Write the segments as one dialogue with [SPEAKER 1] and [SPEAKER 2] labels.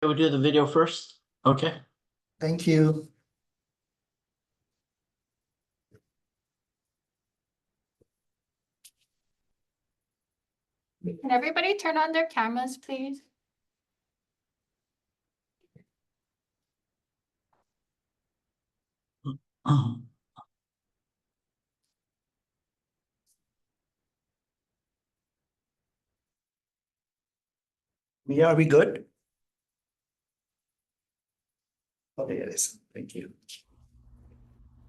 [SPEAKER 1] We'll do the video first. Okay.
[SPEAKER 2] Thank you.
[SPEAKER 3] Can everybody turn on their cameras, please?
[SPEAKER 2] Are we good? Oh, there it is. Thank you.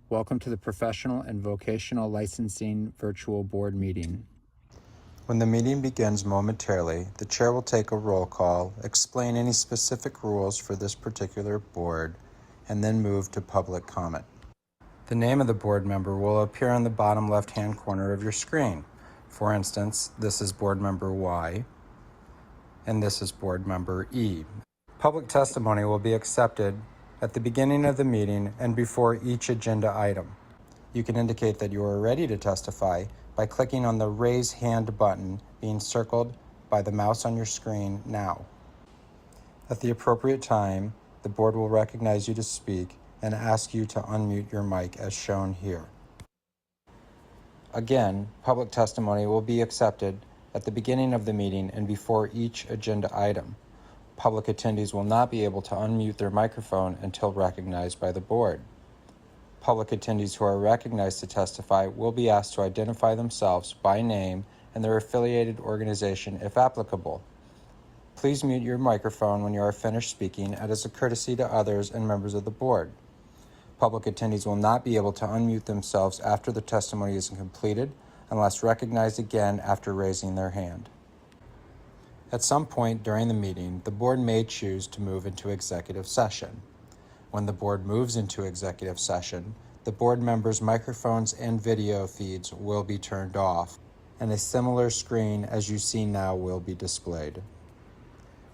[SPEAKER 4] Welcome to the Professional and Vocational Licensing Virtual Board Meeting. When the meeting begins momentarily, the chair will take a roll call, explain any specific rules for this particular board, and then move to public comment. The name of the board member will appear on the bottom left-hand corner of your screen. For instance, this is board member Y, and this is board member E. Public testimony will be accepted at the beginning of the meeting and before each agenda item. You can indicate that you are ready to testify by clicking on the Raise Hand button being circled by the mouse on your screen now. At the appropriate time, the board will recognize you to speak and ask you to unmute your mic as shown here. Again, public testimony will be accepted at the beginning of the meeting and before each agenda item. Public attendees will not be able to unmute their microphone until recognized by the board. Public attendees who are recognized to testify will be asked to identify themselves by name and their affiliated organization if applicable. Please mute your microphone when you are finished speaking as a courtesy to others and members of the board. Public attendees will not be able to unmute themselves after the testimony is completed unless recognized again after raising their hand. At some point during the meeting, the board may choose to move into executive session. When the board moves into executive session, the board members' microphones and video feeds will be turned off, and a similar screen as you see now will be displayed.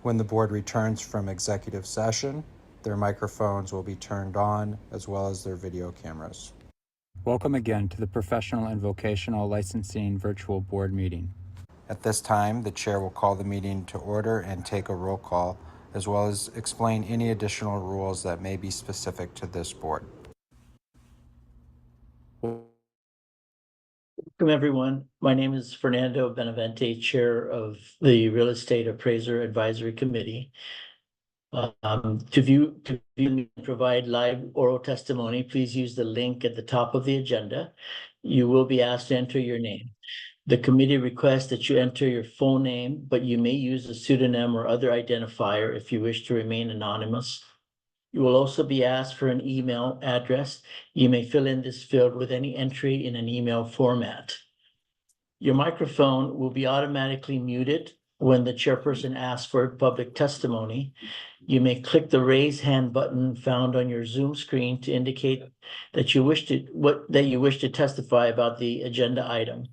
[SPEAKER 4] When the board returns from executive session, their microphones will be turned on as well as their video cameras. Welcome again to the Professional and Vocational Licensing Virtual Board Meeting. At this time, the chair will call the meeting to order and take a roll call, as well as explain any additional rules that may be specific to this board.
[SPEAKER 1] Welcome, everyone. My name is Fernando Benavente, Chair of the Real Estate Appraiser Advisory Committee. To view and provide live oral testimony, please use the link at the top of the agenda. You will be asked to enter your name. The committee requests that you enter your full name, but you may use a pseudonym or other identifier if you wish to remain anonymous. You will also be asked for an email address. You may fill in this field with any entry in an email format. Your microphone will be automatically muted when the chairperson asks for public testimony. You may click the raise hand button found on your Zoom screen to indicate that you wish to testify about the agenda item.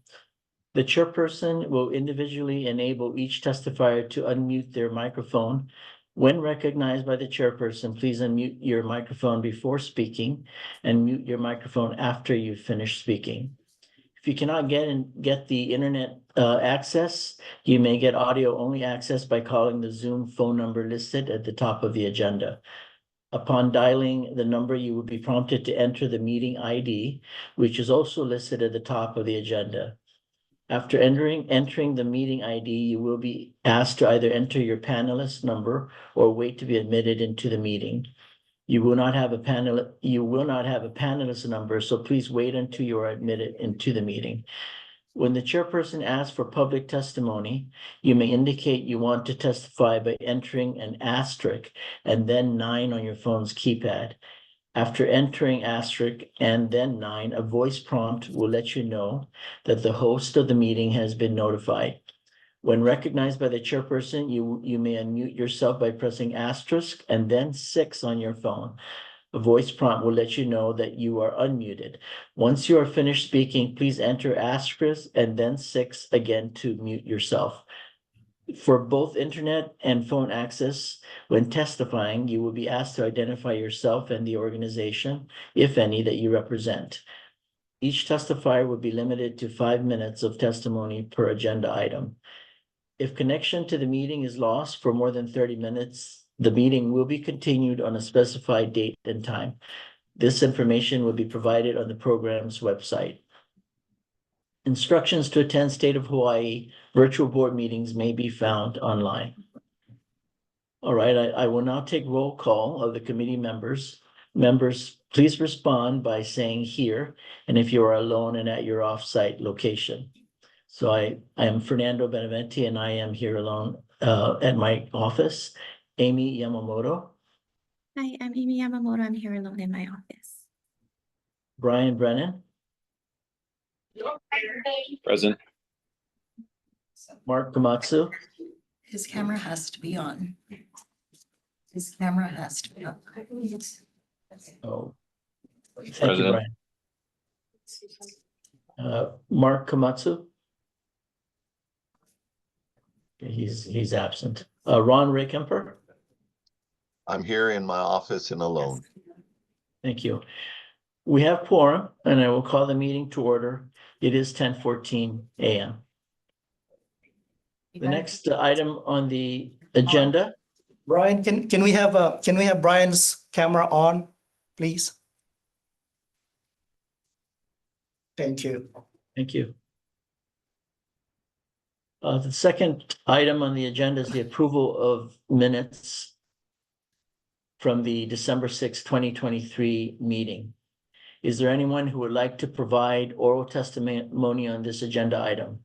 [SPEAKER 1] The chairperson will individually enable each testifier to unmute their microphone. When recognized by the chairperson, please unmute your microphone before speaking and mute your microphone after you've finished speaking. If you cannot get the internet access, you may get audio only access by calling the Zoom phone number listed at the top of the agenda. Upon dialing the number, you will be prompted to enter the meeting ID, which is also listed at the top of the agenda. After entering the meeting ID, you will be asked to either enter your panelist number or wait to be admitted into the meeting. You will not have a panelist number, so please wait until you are admitted into the meeting. When the chairperson asks for public testimony, you may indicate you want to testify by entering an asterisk and then 9 on your phone's keypad. After entering asterisk and then 9, a voice prompt will let you know that the host of the meeting has been notified. When recognized by the chairperson, you may unmute yourself by pressing asterisk and then 6 on your phone. A voice prompt will let you know that you are unmuted. Once you are finished speaking, please enter asterisk and then 6 again to mute yourself. For both internet and phone access, when testifying, you will be asked to identify yourself and the organization, if any, that you represent. Each testifier will be limited to 5 minutes of testimony per agenda item. If connection to the meeting is lost for more than 30 minutes, The meeting will be continued on a specified date and time. This information will be provided on the program's website. Instructions to attend State of Hawaii virtual board meetings may be found online. All right, I will now take roll call of the committee members. Members, please respond by saying here, and if you are alone and at your off-site location. So I am Fernando Benavente, and I am here alone at my office. Amy Yamamoto,
[SPEAKER 5] Hi, I'm Amy Yamamoto. I'm here alone in my office.
[SPEAKER 1] Brian Brennan,
[SPEAKER 6] Present.
[SPEAKER 1] Mark Komatsu,
[SPEAKER 7] His camera has to be on. His camera has to be on.
[SPEAKER 1] oh, thank you,
[SPEAKER 6] President.
[SPEAKER 1] Brian. Mark Komatsu. Okay, he's absent. Ron Raykemper,
[SPEAKER 8] I'm here in my office and alone.
[SPEAKER 1] thank you. We have quorum, and I will call the meeting to order. It is 10:14 a.m. The next item on the agenda,
[SPEAKER 2] Brian, can we have Brian's camera on, please? Thank you.
[SPEAKER 1] thank you. The second item on the agenda is the approval of minutes from the December 6, 2023 meeting. Is there anyone who would like to provide oral testimony on this agenda item?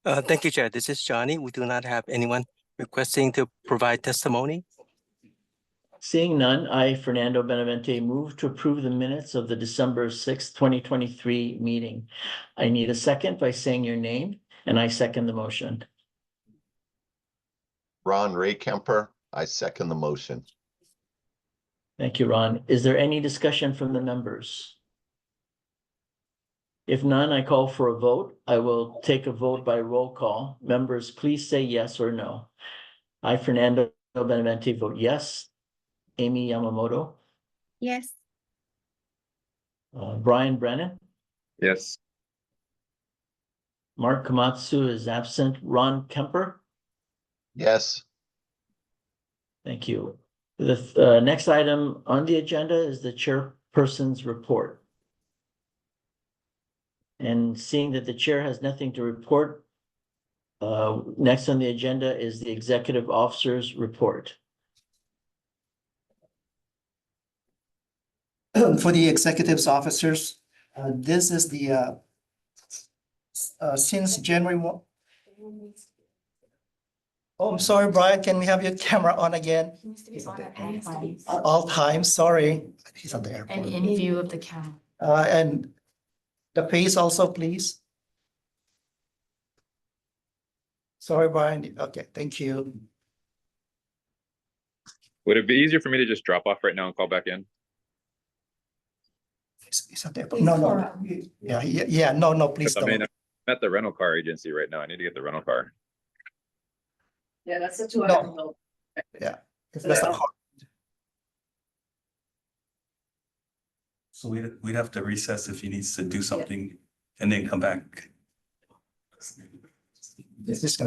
[SPEAKER 9] Thank you, Chair. This is Johnny. We do not have anyone requesting to provide testimony.
[SPEAKER 1] Seeing none, I, Fernando Benavente, move to approve the minutes of the December 6, 2023 meeting. I need a second by saying your name, and I second the motion.
[SPEAKER 8] Ron Raykemper, I second the motion.
[SPEAKER 1] Thank you, Ron. Is there any discussion from the members? If none, I call for a vote. I will take a vote by roll call. Members, please say yes or no. I, Fernando Benavente, vote yes. Amy Yamamoto,
[SPEAKER 5] Yes.
[SPEAKER 1] Brian Brennan,
[SPEAKER 6] Yes.
[SPEAKER 1] Mark Komatsu is absent. Ron Kemper,
[SPEAKER 8] Yes,
[SPEAKER 1] thank you. The next item on the agenda is the chairperson's report. And seeing that the chair has nothing to report, next on the agenda is the executive officer's report.
[SPEAKER 2] For the executives officers, this is the since January 1. Oh, I'm sorry, Brian, can we have your camera on again? At all times, sorry. He's at the airport.
[SPEAKER 7] And in view of the camera.
[SPEAKER 2] And the face also, please. Sorry, Brian. Okay, thank you.
[SPEAKER 6] Would it be easier for me to just drop off right now and call back in?
[SPEAKER 2] He's at the airport. No. Yeah, no, please
[SPEAKER 6] I mean,
[SPEAKER 2] don't.
[SPEAKER 6] I'm at the rental car agency right now. I need to get the rental car.
[SPEAKER 7] Yeah, that's a 2 hour vote.
[SPEAKER 2] Yeah. If that's not hard.
[SPEAKER 10] So we'd have to recess if he needs to do something and then come back.
[SPEAKER 2] This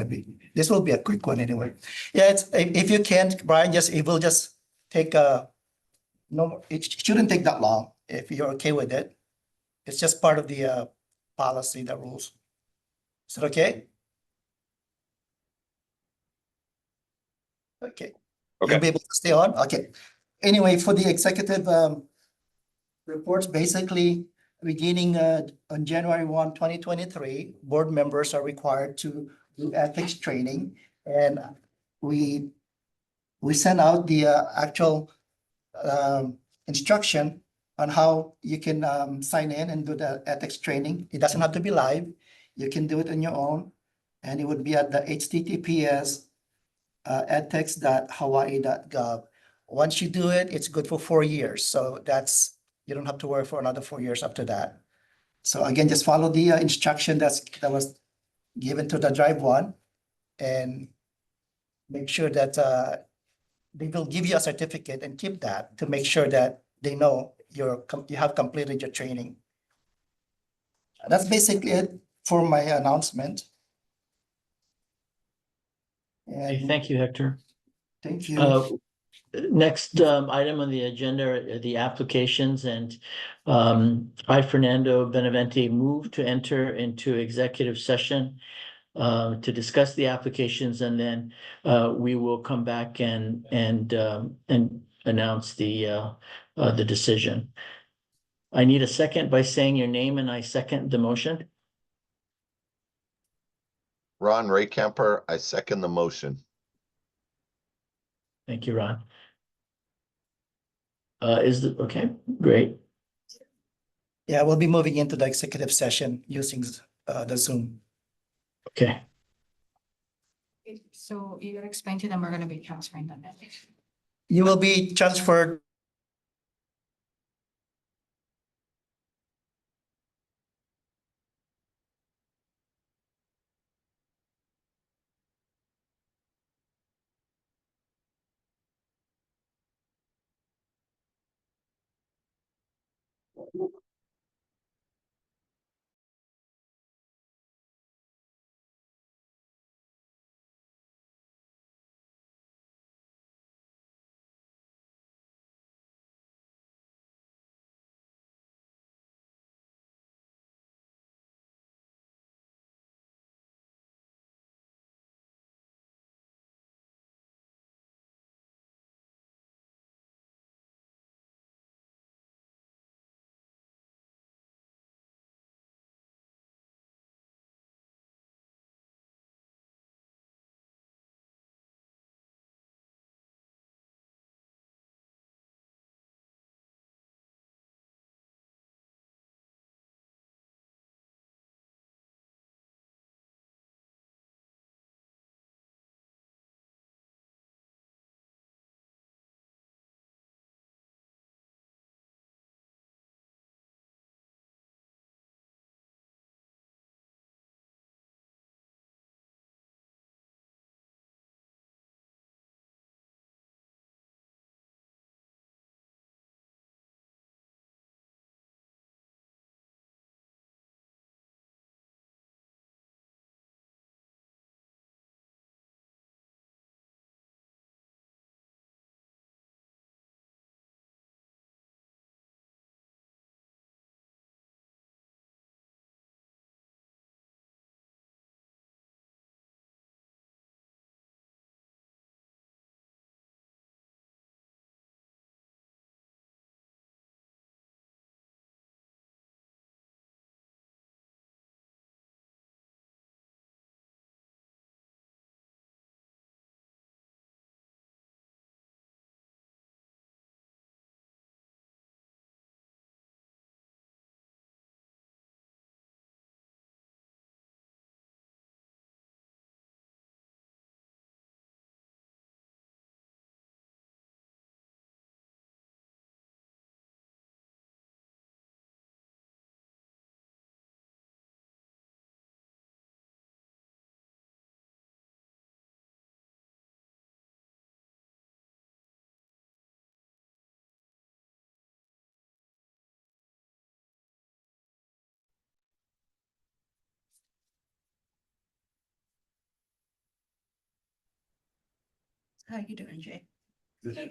[SPEAKER 2] will be a quick one anyway. Yeah, it's, if you can, Brian, it will just take no, it shouldn't take that long if you're okay with it. It's just part of the policy, the rules. Is it okay? Okay.
[SPEAKER 6] Okay.
[SPEAKER 2] You'll be able to stay on? Okay. Anyway, for the executive reports, basically beginning on January 1, 2023, board members are required to do ethics training. And we sent out the actual instruction on how you can sign in and do the ethics training. It doesn't have to be live. You can do it on your own. And it would be at the https ethics.hawaii.gov. Once you do it, it's good for 4 years. So that's, you don't have to worry for another 4 years after that. So again, just follow the instruction that was given to the drive one and make sure that they will give you a certificate and keep that to make sure that they know you have completed your training. That's basically it for my announcement.
[SPEAKER 1] Okay,
[SPEAKER 2] And
[SPEAKER 1] thank you, Hector.
[SPEAKER 2] Thank you.
[SPEAKER 1] Next item on the agenda are the applications, and I, Fernando Benavente, move to enter into executive session to discuss the applications, and then we will come back and announce the decision. I need a second by saying your name, and I second the motion.
[SPEAKER 8] Ron Ray Camper, I second the motion.
[SPEAKER 1] Thank you, Ron. Okay, great.
[SPEAKER 2] Yeah, we'll be moving into the executive session using the Zoom.
[SPEAKER 1] Okay.
[SPEAKER 3] So you gotta explain to them we're gonna be transferring them.
[SPEAKER 2] You will be transferred.
[SPEAKER 7] How you doing, Jay?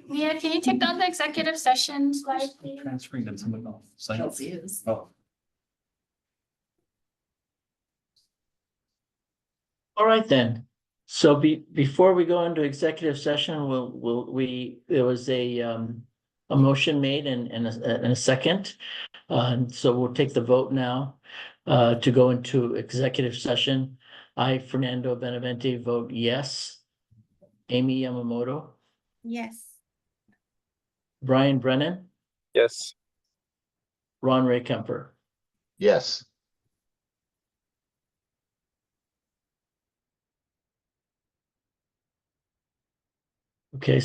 [SPEAKER 3] Mia, can you take down the executive session slide, please?
[SPEAKER 10] Transferring them to someone else. Sign up.
[SPEAKER 7] Chelsea is.
[SPEAKER 10] Oh,
[SPEAKER 1] All right then. So before we go into executive session, there was a motion made and a second. So we'll take the vote now to go into executive session. I, Fernando Benavente, vote yes. Amy Yamamoto,
[SPEAKER 5] Yes.
[SPEAKER 1] Brian Brennan,
[SPEAKER 6] Yes.
[SPEAKER 1] Ron Ray Kemper.
[SPEAKER 8] Yes.
[SPEAKER 1] Okay.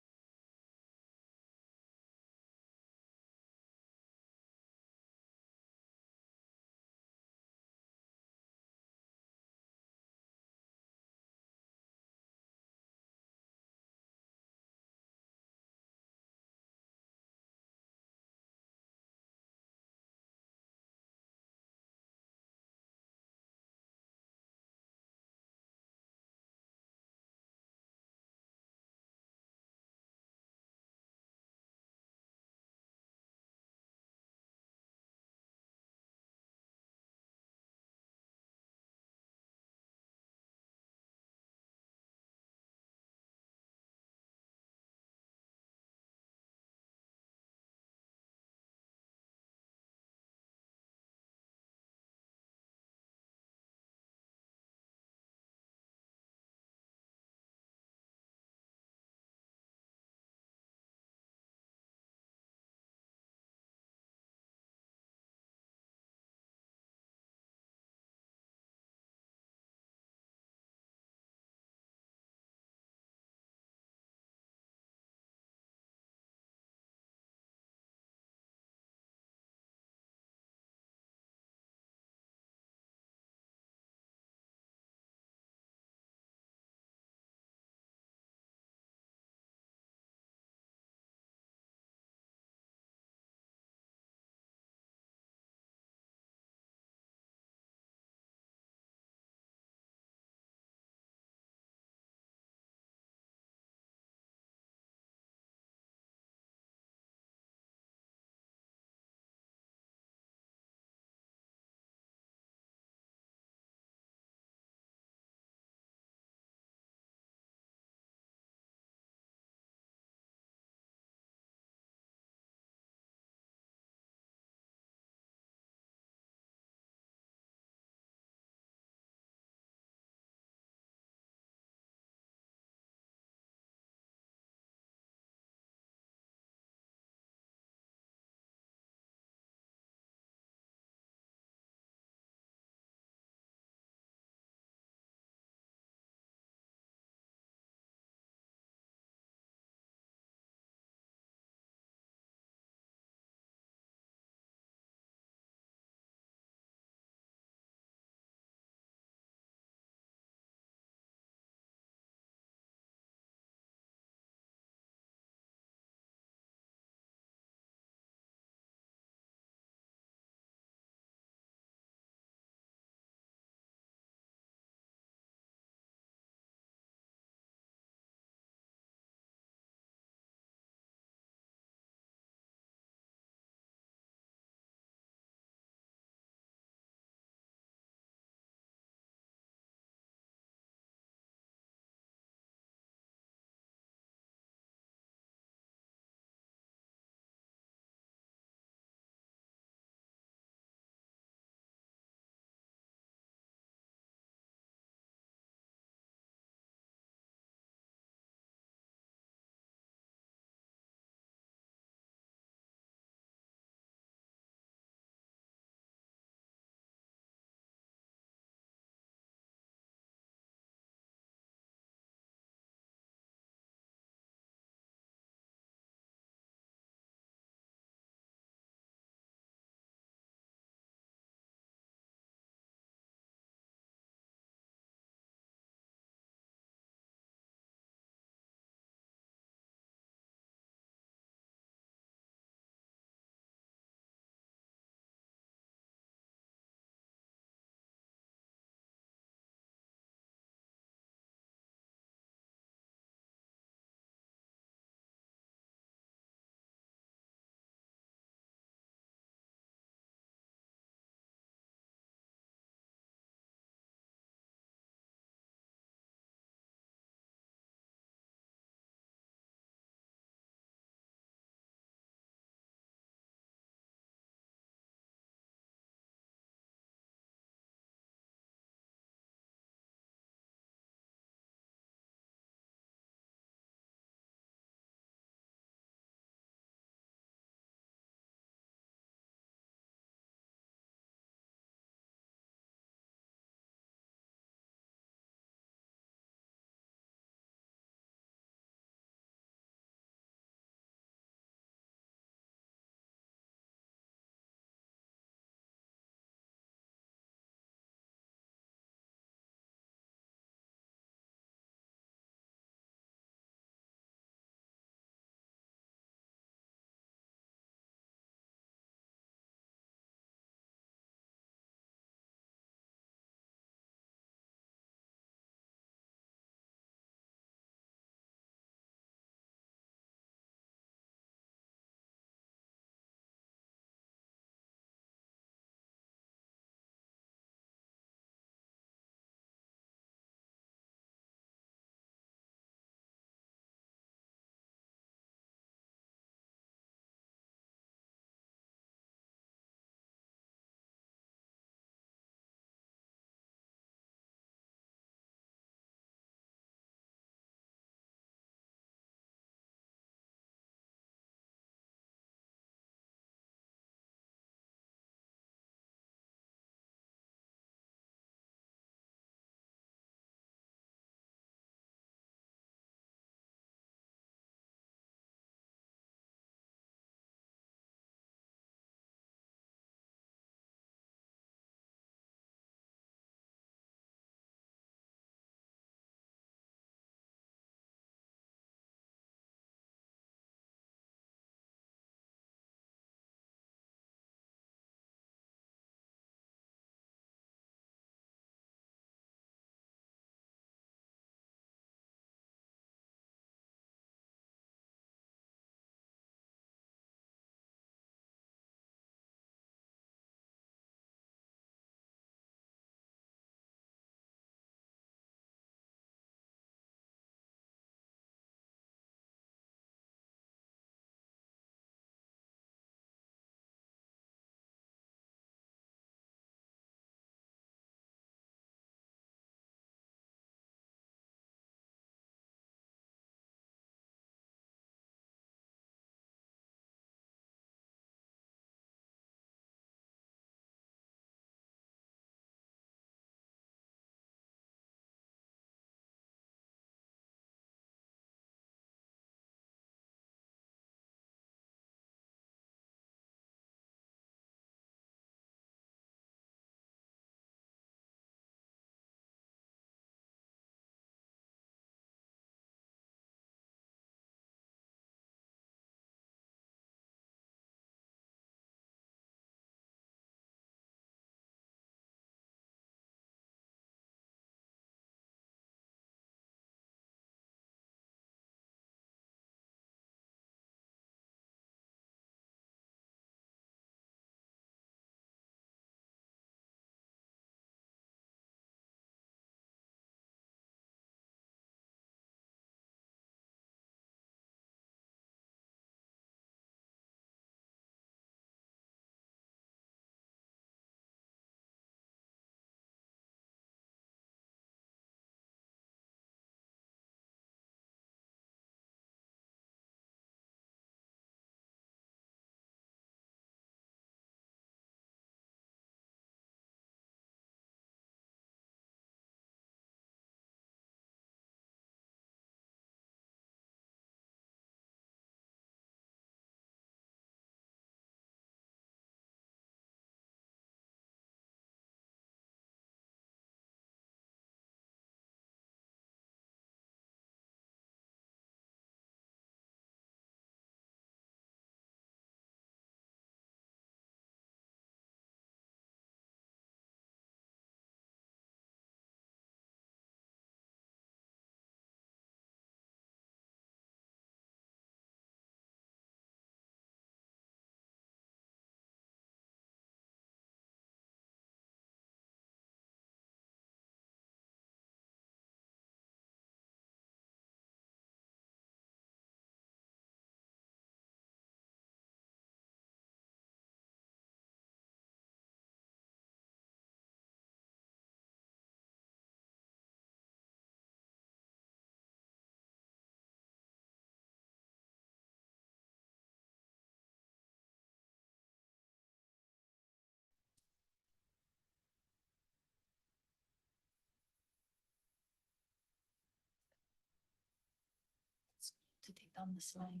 [SPEAKER 7] down the slide.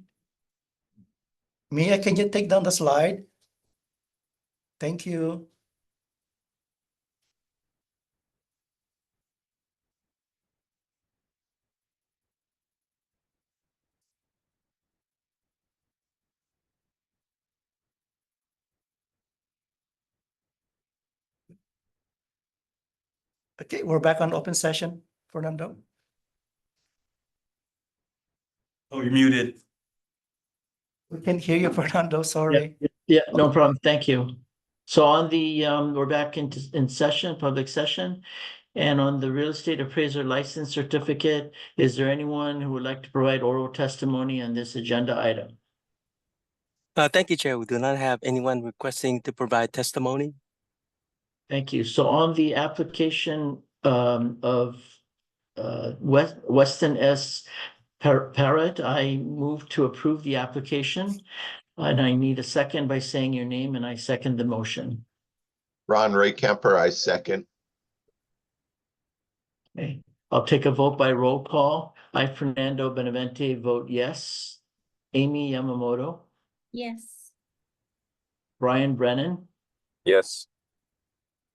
[SPEAKER 2] Mia, can you take down the slide? Thank you. Okay, we're back on open session, Fernando.
[SPEAKER 10] Oh, you're muted.
[SPEAKER 2] We can hear you, Fernando, sorry.
[SPEAKER 1] Yeah, no problem. Thank you. So on the, we're back in session, public session. And on the real estate appraiser license certificate, is there anyone who would like to provide oral testimony on this agenda item?
[SPEAKER 9] Thank you, Chair. We do not have anyone requesting to provide testimony.
[SPEAKER 1] Thank you. So on the application of Weston S. Parrott, I move to approve the application. And I need a second by saying your name, and I second the motion.
[SPEAKER 8] Ron Ray Kemper, I second.
[SPEAKER 1] Okay, I'll take a vote by roll call. I, Fernando Benavente, vote yes. Amy Yamamoto,
[SPEAKER 5] Yes.
[SPEAKER 1] Brian Brennan,
[SPEAKER 6] Yes.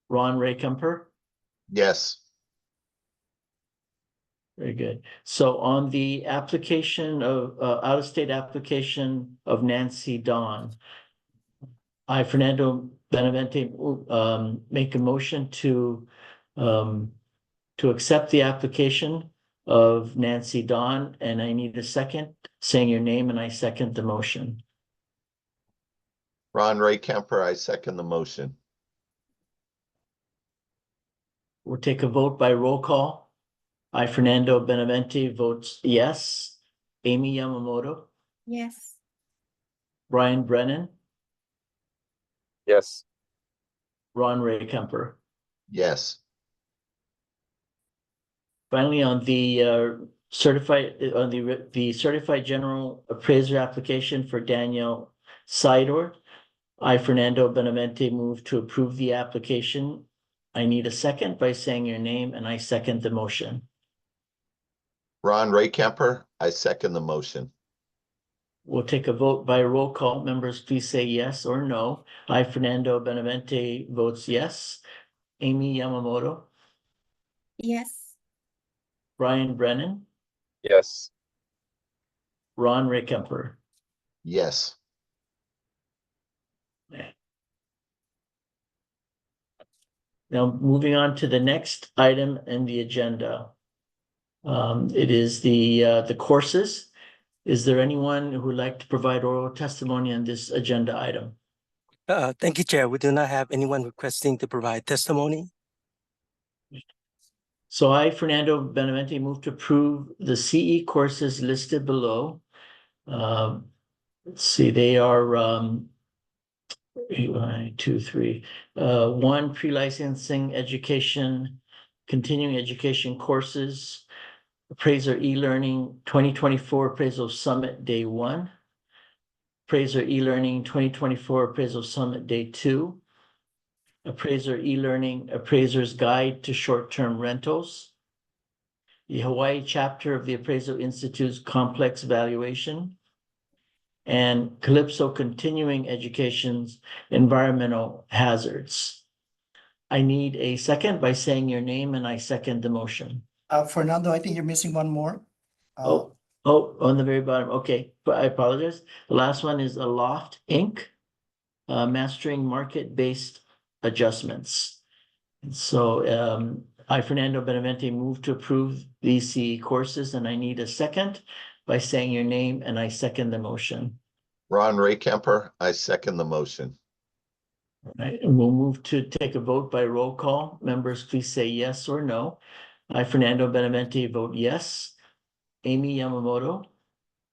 [SPEAKER 1] Ron Ray Kemper.
[SPEAKER 8] Yes.
[SPEAKER 1] Very good. So on the application of out-of-state application of Nancy Dawn, I, Fernando Benavente, make a motion to accept the application of Nancy Dawn, and I need a second, saying your name, and I second the motion.
[SPEAKER 8] Ron Ray Kemper, I second the motion.
[SPEAKER 1] We'll take a vote by roll call. I, Fernando Benavente, votes yes. Amy Yamamoto,
[SPEAKER 5] Yes.
[SPEAKER 1] Brian Brennan,
[SPEAKER 6] Yes.
[SPEAKER 1] Ron Ray Kemper.
[SPEAKER 8] Yes.
[SPEAKER 1] Finally, on the certified general appraiser application for Daniel Sidor, I, Fernando Benavente, move to approve the application. I need a second by saying your name, and I second the motion.
[SPEAKER 8] Ron Ray Kemper, I second the motion.
[SPEAKER 1] We'll take a vote by roll call. Members, please say yes or no. I, Fernando Benavente, votes yes. Amy Yamamoto,
[SPEAKER 5] Yes.
[SPEAKER 1] Brian Brennan,
[SPEAKER 6] Yes.
[SPEAKER 1] Ron Ray Kemper.
[SPEAKER 8] Yes.
[SPEAKER 1] Now, moving on to the next item in the agenda. It is the courses. Is there anyone who would like to provide oral testimony on this agenda item?
[SPEAKER 9] Thank you, Chair. We do not have anyone requesting to provide testimony.
[SPEAKER 1] So I, Fernando Benavente, move to approve the CE courses listed below. Let's see, they are 1, 2, 3. 1, pre-licensing education, continuing education courses, Appraiser e-learning 2024 Appraisal Summit Day 1, Appraiser e-learning 2024 Appraisal Summit Day 2, Appraiser e-learning Appraiser's Guide to Short-Term Rentals, the Hawaii chapter of the Appraisal Institute's Complex Valuation, and Calypso Continuing Education's Environmental Hazards. I need a second by saying your name, and I second the motion.
[SPEAKER 2] Fernando, I think you're missing one more.
[SPEAKER 1] Oh, on the very bottom. Okay, but I apologize. The last one is Aloft Inc. Mastering Market-Based Adjustments. And so I, Fernando Benavente, move to approve these CE courses, and I need a second by saying your name, and I second the motion.
[SPEAKER 8] Ron Ray Kemper, I second the motion.
[SPEAKER 1] All right, and we'll move to take a vote by roll call. Members, please say yes or no. I, Fernando Benavente, vote yes. Amy Yamamoto,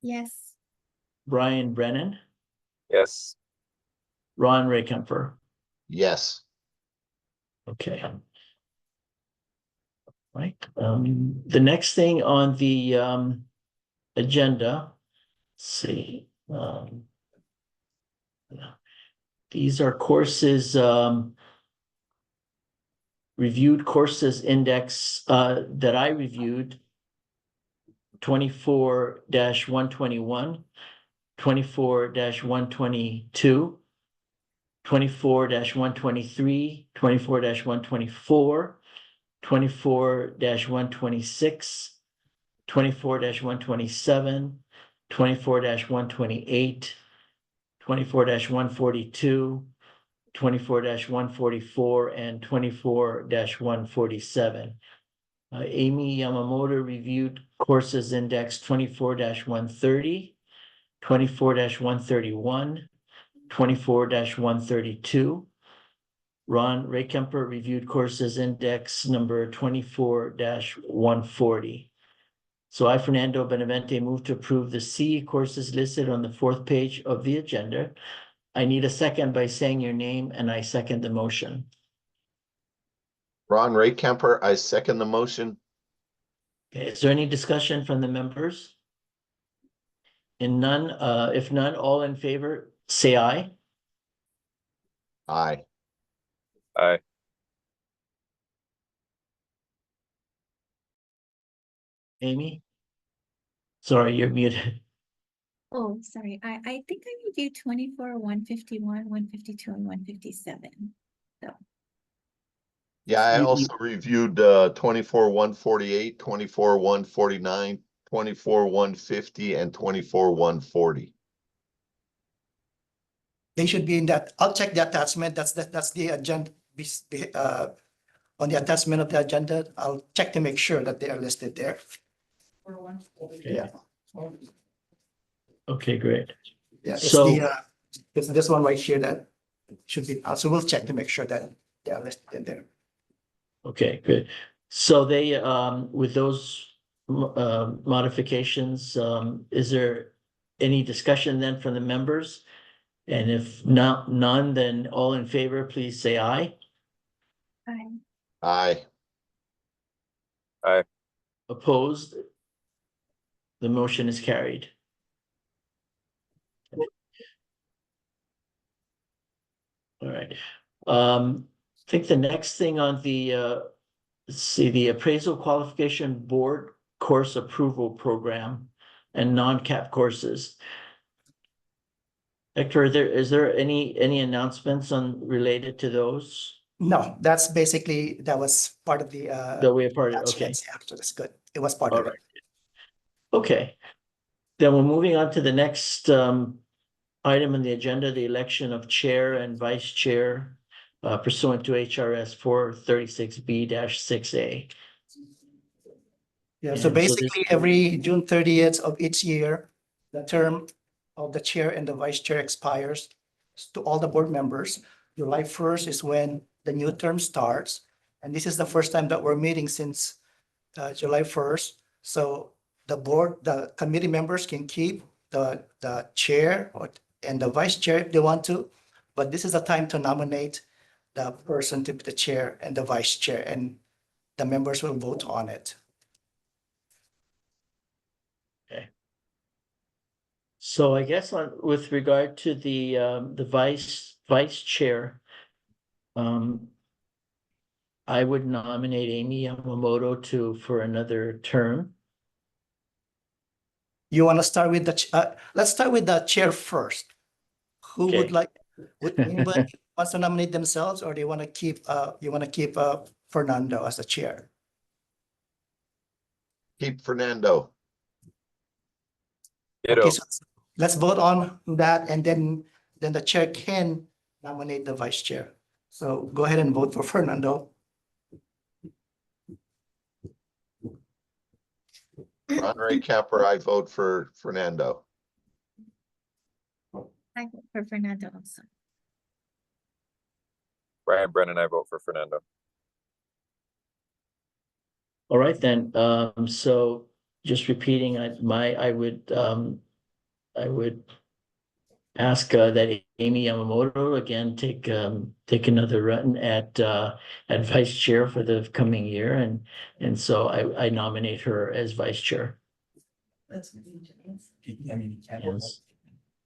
[SPEAKER 5] Yes.
[SPEAKER 1] Brian Brennan,
[SPEAKER 6] Yes.
[SPEAKER 1] Ron Ray Kemper.
[SPEAKER 8] Yes.
[SPEAKER 1] Okay. Right. The next thing on the agenda, let's see. These are courses, reviewed courses index that I reviewed 24-121, 24-122, 24-123, 24-124, 24-126, 24-127, 24-128, 24-142, 24-144, and 24-147. Amy Yamamoto reviewed courses index 24-130, 24-131, 24-132. Ron Raykemper reviewed courses index number 24-140. So I, Fernando Benavente, move to approve the CE courses listed on the 4th page of the agenda. I need a second by saying your name, and I second the motion.
[SPEAKER 8] Ron Ray Kemper, I second the motion.
[SPEAKER 1] Okay, is there any discussion from the members? In none, if none, all in favor, say aye.
[SPEAKER 8] Aye.
[SPEAKER 6] Aye.
[SPEAKER 1] Amy? Sorry, you're muted.
[SPEAKER 5] Oh, sorry. I think I reviewed 24, 151, 152, and 157.
[SPEAKER 8] Yeah, I
[SPEAKER 1] You-
[SPEAKER 8] also reviewed 24-148, 24-149, 24-150, and 24-140.
[SPEAKER 2] They should be in that. I'll check the attachment. That's the agenda. On the attachment of the agenda, I'll check to make sure that they are listed there. Yeah.
[SPEAKER 1] Okay, great.
[SPEAKER 2] Yeah, it's
[SPEAKER 1] So-
[SPEAKER 2] it's this one right here that should be, so we'll check to make sure that they are listed in there.
[SPEAKER 1] Okay, good. So they, with those modifications, is there any discussion then from the members? And if not, none, then all in favor, please say aye.
[SPEAKER 8] Aye.
[SPEAKER 1] Opposed? The motion is carried. All right. I think the next thing on the, let's see, the Appraisal Qualification Board Course Approval Program and non-cap courses. Hector, is there any announcements related to those
[SPEAKER 2] No, that's basically, that was part of the.
[SPEAKER 1] that we have part of? Okay.
[SPEAKER 2] attachments. Yeah, so that's good. It was part
[SPEAKER 1] All
[SPEAKER 2] of it.
[SPEAKER 1] right. Okay. Then we're moving on to the next item on the agenda, the election of chair and vice chair pursuant to HRS 436B-6A.
[SPEAKER 2] Yeah, so
[SPEAKER 1] And so
[SPEAKER 2] basically every June 30th of each year, the term of the chair and the vice chair expires to all the board members. July 1st is when the new term starts. And this is the first time that we're meeting since July 1st. So the committee members can keep the chair and the vice chair if they want to. But this is the time to nominate the person to be the chair and the vice chair, and the members will vote on it.
[SPEAKER 1] So I guess with regard to the vice chair, I would nominate Amy Yamamoto for another term.
[SPEAKER 2] You want to start with let's start with the chair first. Who would
[SPEAKER 1] Okay.
[SPEAKER 2] like, would anybody wants to nominate themselves, or do you want to keep, Fernando as the chair?
[SPEAKER 8] Keep Fernando.
[SPEAKER 6] Ditto.
[SPEAKER 2] Okay, so let's vote on that, and then the chair can nominate the vice chair. So go ahead and vote for Fernando.
[SPEAKER 8] Ron Ray Kemper, I vote for Fernando.
[SPEAKER 5] I vote for Fernando also.
[SPEAKER 6] Brian Brennan, I vote for Fernando.
[SPEAKER 1] All right, then, so just repeating, I would ask that Amy Yamamoto again take another run at vice chair for the coming year, and so I nominate her as vice chair. Yes.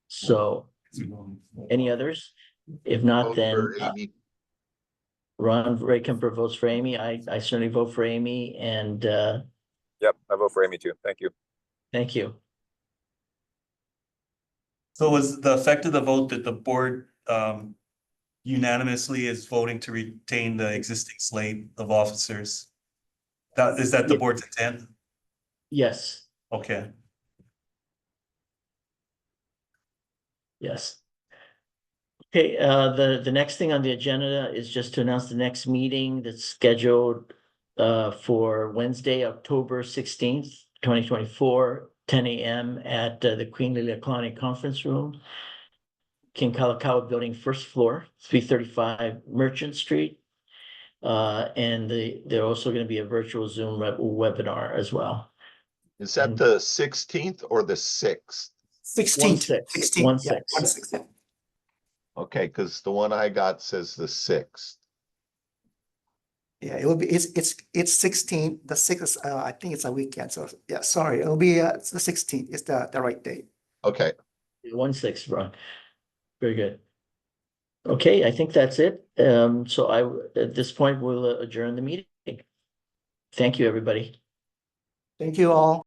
[SPEAKER 1] So, any others? If not,
[SPEAKER 8] Vote
[SPEAKER 1] then
[SPEAKER 8] for Amy.
[SPEAKER 1] Ron Raykemper votes for Amy. I certainly vote for Amy, and
[SPEAKER 6] Yep, I vote for Amy too. Thank you.
[SPEAKER 1] Thank you.
[SPEAKER 10] So was the effect of the vote that the board unanimously is voting to retain the existing slate of officers? Is that the
[SPEAKER 1] Yeah.
[SPEAKER 10] board's intent?
[SPEAKER 1] Yes,
[SPEAKER 10] Okay.
[SPEAKER 1] yes. Okay, the next thing on the agenda is just to announce the next meeting that's scheduled for Wednesday, October 16th, 2024, 10 a.m. at the Queen Liliuokalani Conference Room, King Kalakaua Building, first floor, 335 Merchant Street. And they're also going to be a virtual Zoom webinar as well.
[SPEAKER 8] Is that
[SPEAKER 1] And-
[SPEAKER 8] the 16th or the 6th?
[SPEAKER 2] 16th.
[SPEAKER 1] 1/6,
[SPEAKER 2] 16th,
[SPEAKER 1] 1/6.
[SPEAKER 2] yeah, 1/6, yeah.
[SPEAKER 8] Okay, because the one I got says the 6th.
[SPEAKER 2] Yeah, it will be, it's 16, the 6th, I think it's a weekend, so, yeah, sorry, it'll be, it's the 16th, is the right date.
[SPEAKER 8] Okay,
[SPEAKER 1] 1/6, Ron. Very good. Okay, I think that's it. So at this point, we'll adjourn the meeting. Thank you, everybody.
[SPEAKER 2] Thank you all.